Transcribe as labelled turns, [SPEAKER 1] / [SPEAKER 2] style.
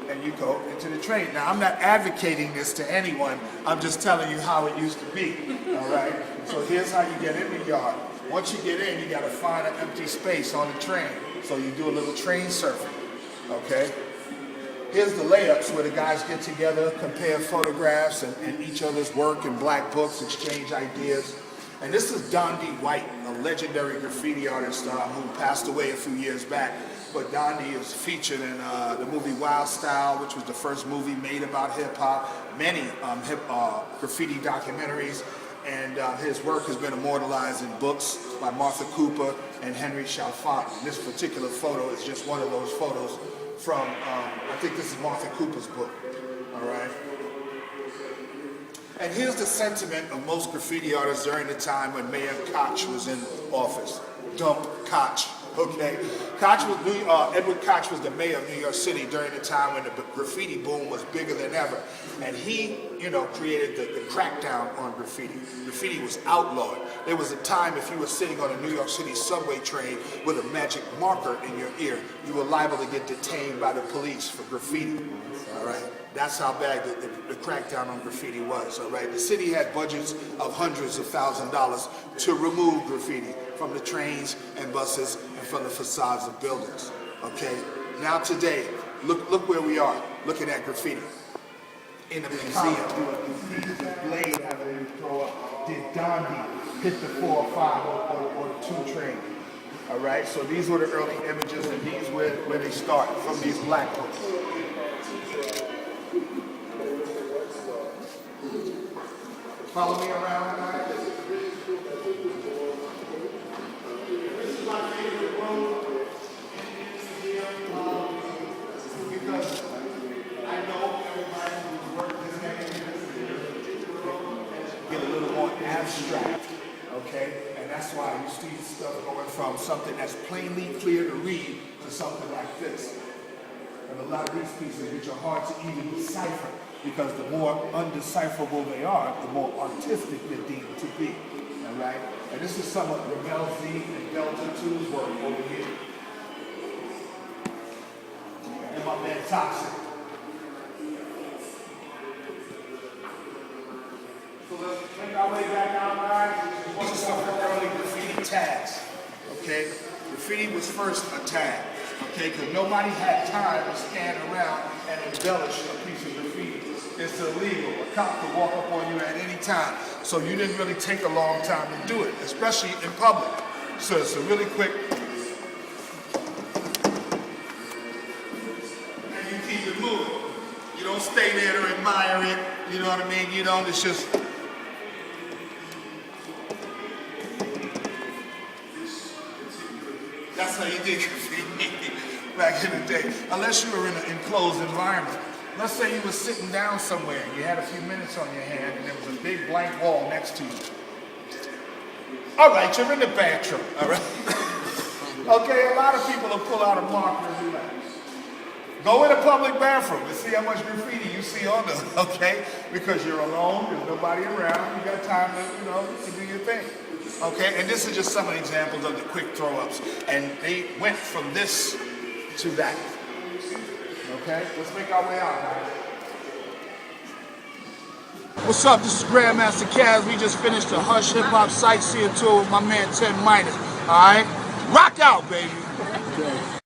[SPEAKER 1] and you go into the train. Now, I'm not advocating this to anyone. I'm just telling you how it used to be, all right? So here's how you get in the yard. Once you get in, you got to find an empty space on the train. So you do a little train surfing, okay? Here's the layups where the guys get together, compare photographs and each other's work in black books, exchange ideas. And this is Don D. White, a legendary graffiti artist who passed away a few years back. But Don D is featured in the movie Wild Style, which was the first movie made about hip-hop, many graffiti documentaries, and his work has been immortalized in books by Martha Cooper and Henry Chalfant. This particular photo is just one of those photos from, I think this is Martha Cooper's book, all right? And here's the sentiment of most graffiti artists during the time when Mayor Koch was in office. Dump Koch, okay? Edward Koch was the mayor of New York City during the time when the graffiti boom was bigger than ever. And he, created the crackdown on graffiti. Graffiti was outlawed. There was a time if you were sitting on a New York City subway train with a magic marker in your ear, you were liable to get detained by the police for graffiti, all right? That's how bad the crackdown on graffiti was, all right? The city had budgets of hundreds of thousands of dollars to remove graffiti from the trains and buses and from the facades of buildings, okay? Now today, look where we are, looking at graffiti. In the museum, the blade having to throw up. Did Dondi hit the 4 or 5 or 2 train? All right, so these were the early images, and these were where they start, from these black books. Follow me around, guys. This is my favorite room in the museum because I know everybody who's worked this get a little more abstract, okay? And that's why you see stuff going from something that's plainly clear to read to something like this. And a lot of these pieces which are hard to even decipher, because the more undecipherable they are, the more artistic they're deemed to be, all right? And this is some of Ramel Z and Delta 2's work over here. And my man Toxic. So let's make our way back out, guys. This is some early graffiti tags, okay? Graffiti was first a tag, okay? Because nobody had time to stand around and embellish a piece of graffiti. It's illegal. A cop could walk up on you at any time. So you didn't really take a long time to do it, especially in public. So it's a really quick. And you keep it moving. You don't stay there to admire it. You know what I mean? You don't, it's just. That's how you did graffiti back in the day. Unless you were in an enclosed environment. Let's say you were sitting down somewhere, you had a few minutes on your hand, and there was a big blank wall next to you. All right, you're in the bathroom, all right? Okay, a lot of people will pull out a marker and do that. Go in a public bathroom and see how much graffiti you see on them, okay? Because you're alone, there's nobody around, you got time to, to do your thing. Okay, and this is just some of the examples of the quick throw-ups. And they went from this to that. Okay, let's make our way out, guys. What's up? This is Grandmaster Caz. We just finished the Hush Hip Hop Sightseeing Tour with my man 10 Minus. All right, rock out, baby. Okay.